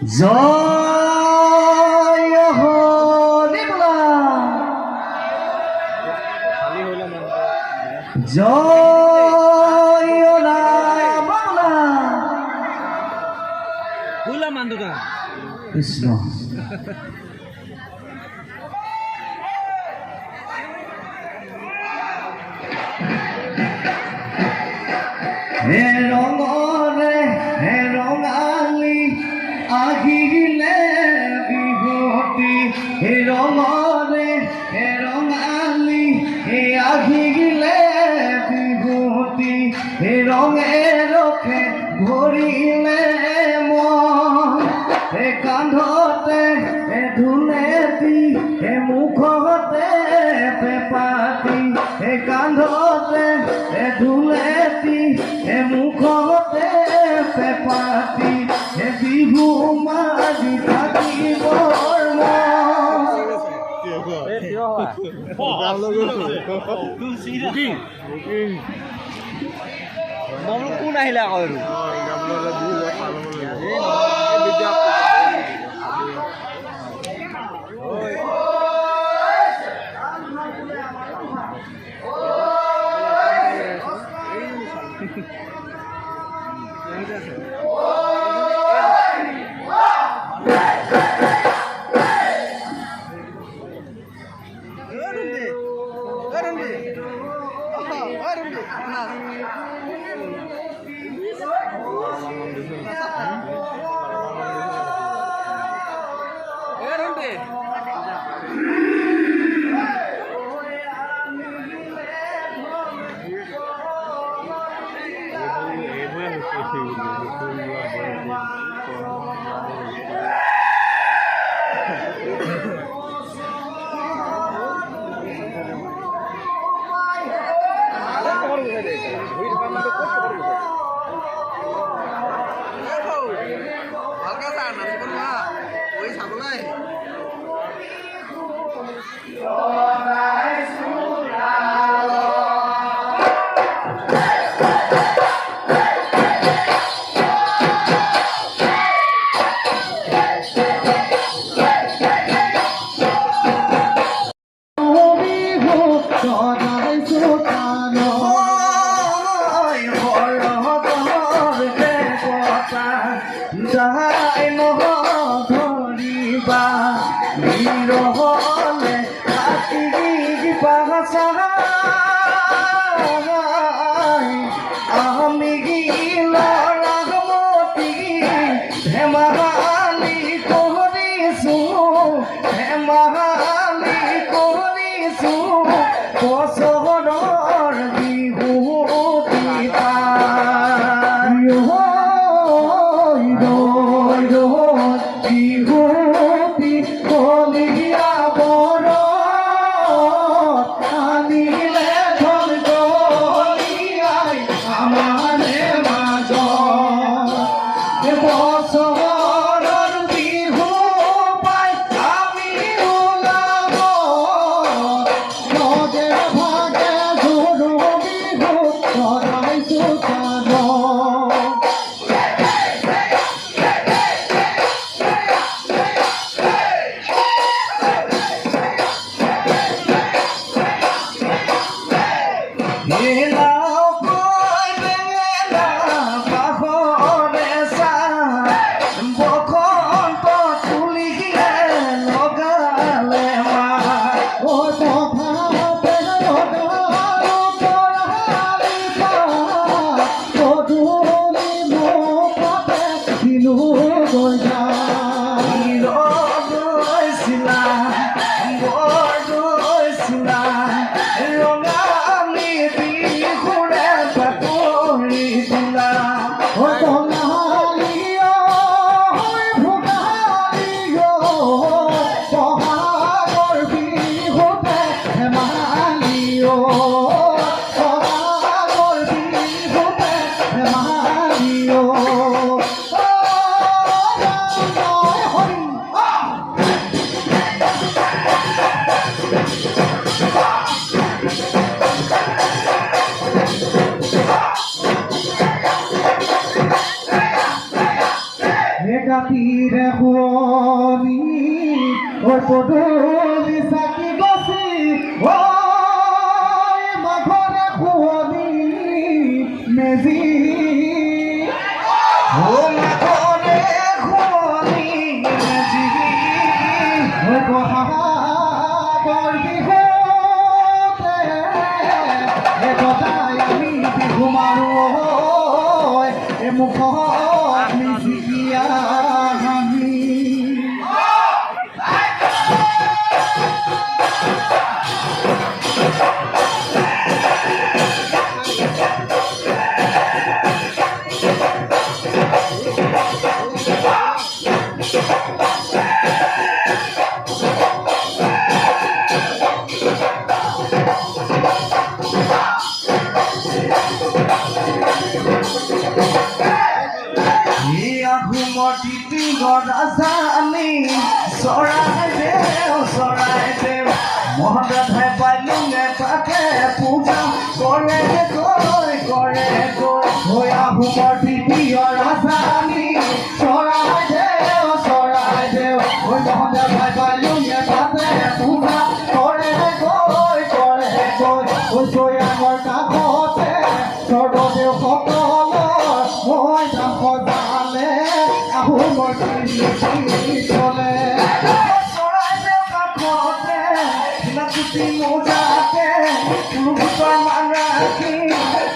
জয় হৰি বলা জয় ৰাম বলা কৃষ্ণ হে ৰঙৰে হে ৰঙালী আহিলে বিহুতি হে ৰঙৰে হে ৰঙালী হে আহিলে বিহুতি হে ৰঙে ৰখে ভৰিলে মন হে কান্ধতে হে ধুলেতি হে মুখতে পেপাতি হে কান্ধতে হে ধুলেতি হে মুখতে পেপাতি হে বিহু মাৰি থাকিবৰ কোন আহিলে আকৌ বিহুতি কলিয়া ওই পদূলি চাকি গছি ওই মাঘৰে শুৱনি মেজি ও মাঘৰে শুৱনি মেজি ওই বহাগৰ বিহুতে এগতাই আমি বিহু মাৰো ঐ এ মুখত মিচিকিয়া হাঁহি ৰাজধানী চৰাইদেউ মহাদাধাই পাইলোঙে তাতে পূজা কৰে গৈ হৈ আহোমৰ দ্বিতীয় ৰাজধানী চৰাইদেউ হৈ মহাদাধাই পাইলোঙে তাতে পূজা কৰে গৈ হৈ চৈয়ামৰ কাষতে স্বৰ্গদেউ সকলৰ মই যাম সজালে আহোমৰ চলে চৰাইদেউ কাষতে নাচুতি মোজাতে পুৰুষৰ মাৰাখি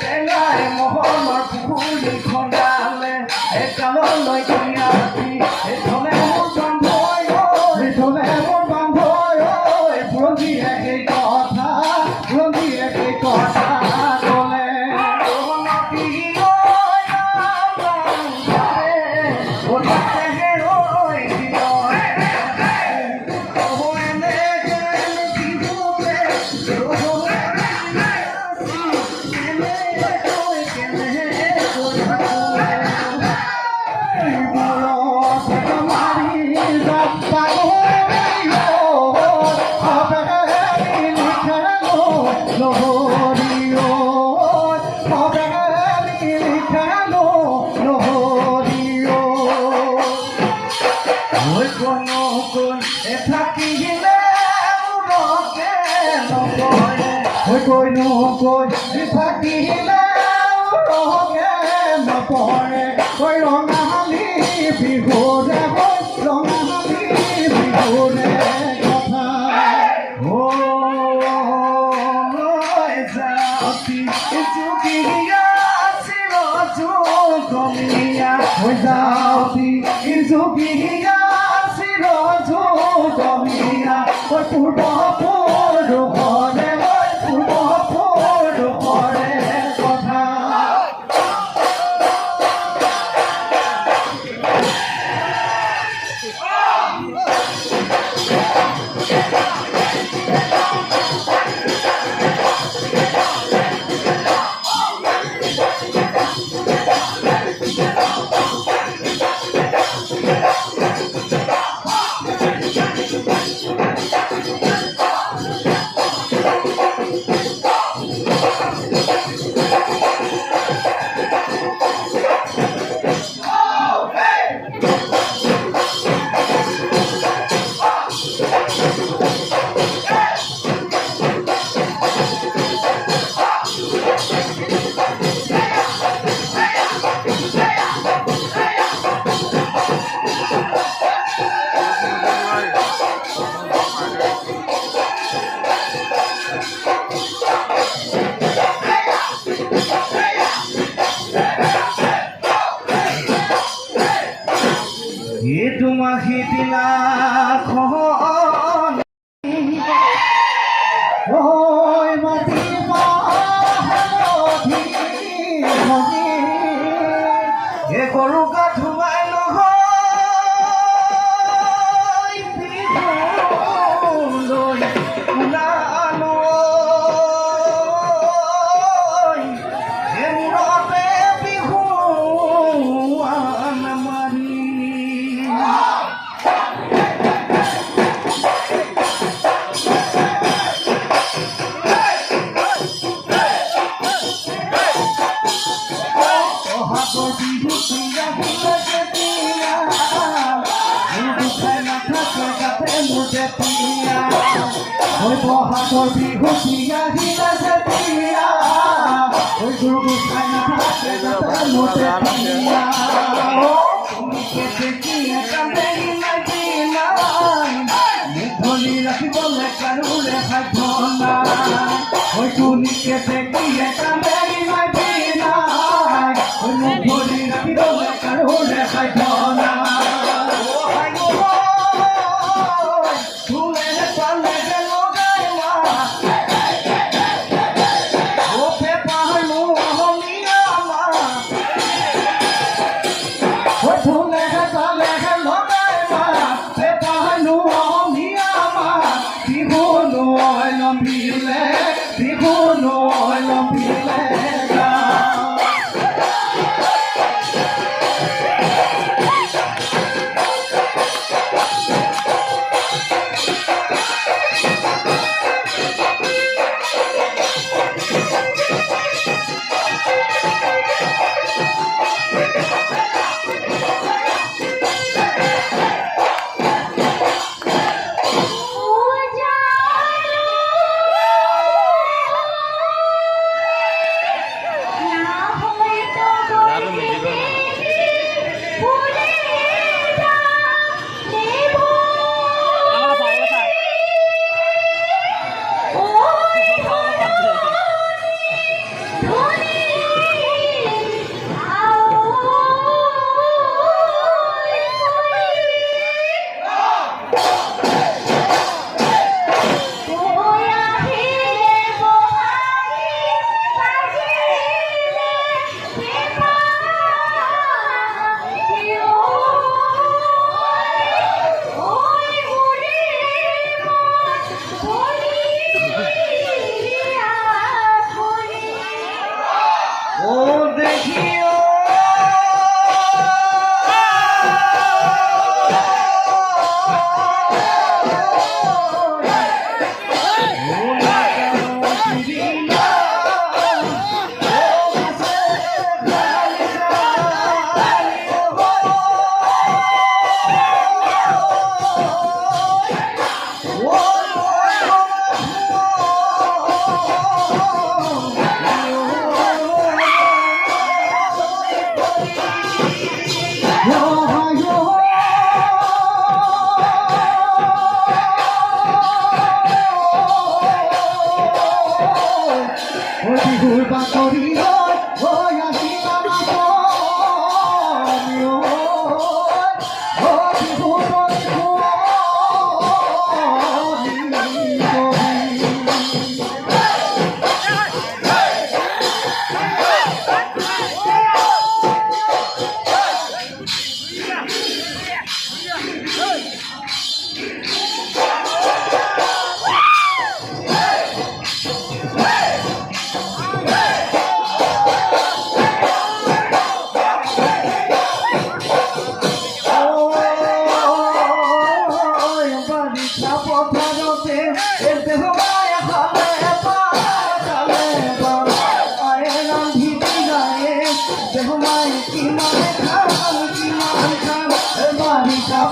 টেঙাই মহলৰ পুখুৰী খন্দালে একাললৈ কিয়াতি এইফালে মোৰ বান্ধৈ বুৰঞ্জীয়ে সেই কথা ক'লে থাকিলে নপৰে ৰঙালী বিহুৰে কথা যাওঁতি জুগীয়া চিৰজুগমীয়া পূৰ্ব পুৰুষৰে কথা মুঠে পিয়া ওই বহাগর বিহু পিয়া হিলাছে পিয়া ওই গুরু খানা হাতে মুঠে পিয়া তুমি কেটে কিনে কান্দেই লাগি নাই মুখ ধরি রাখিবলে কারুরে ভাগ্য নাই ওই তুমি কেটে কিনে কান্দেই লাগি নাই ওই মুখ ধরি রাখিবলে কারুরে ভাগ্য নাই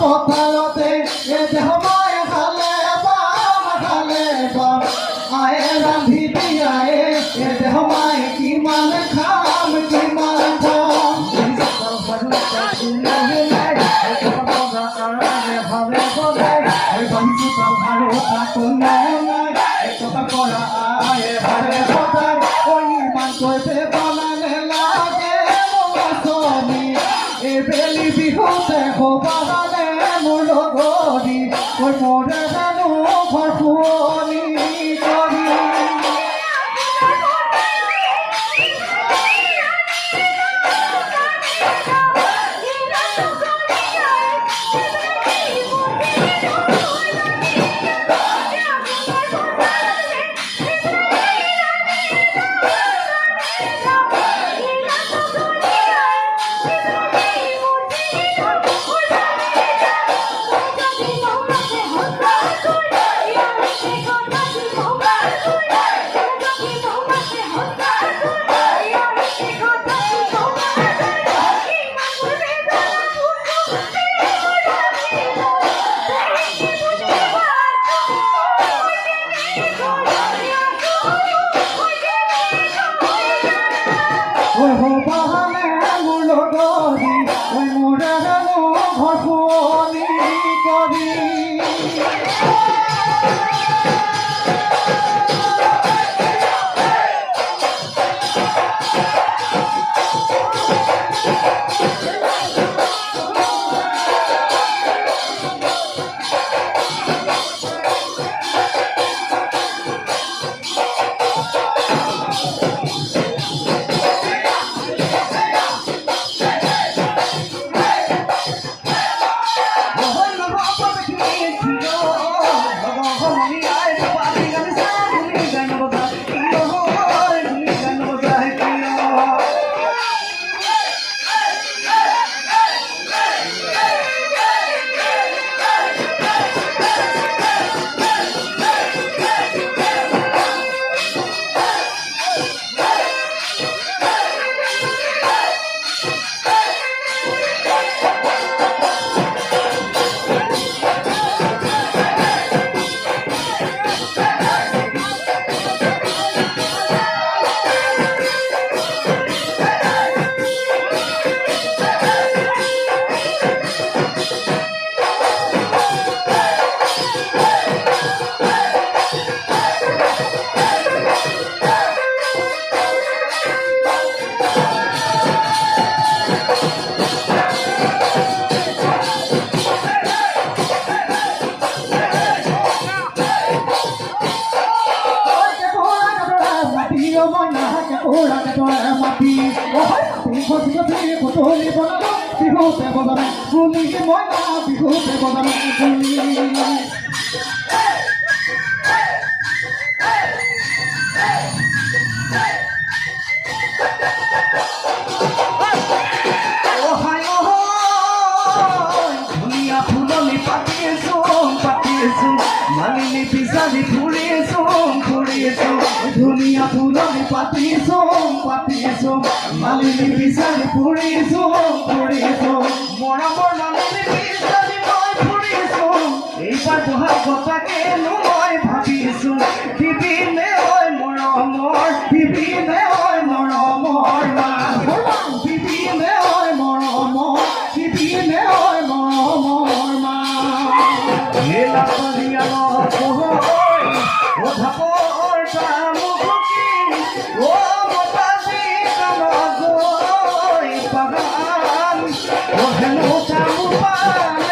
পথাৰতে এ দেহ মায়ে খালে পাম খালে পাম আয়ে ৰান্ধি পিয়ায়ে এ দেহ মায়ে কিমান খাম কিমান খাম বেলি বিহুতে খোপালে মোৰ লগৰী কৈ মৰে জানো ঘৰ শুৱনি কৰি Take বিহুতে বজাম বুলি মইনা বিহুতে বজাম বুলি ধুনীয়া ফুলনি পাতিছো মালিনী পিছালি ফুৰিছো ধুনীয়া ফুলনি পাতিছো মালিনী পিছালি ফুৰিছো মৰমৰ মালিনী পিছালি মই ফুৰিছো এইবাৰ বহাগতাকেনো মই ভাবিছো বিবিনে ঐ মৰমৰ বিবিনে ঐ মৰমৰ মা বিবিনে ঐ মৰমৰ বিবিনে ঐ মৰমৰ মা হেলা পৰিয়ালৰ ওধাপৰ তামুকি ও মতাজি কামগৈ পাগান ও হেনো তামুপান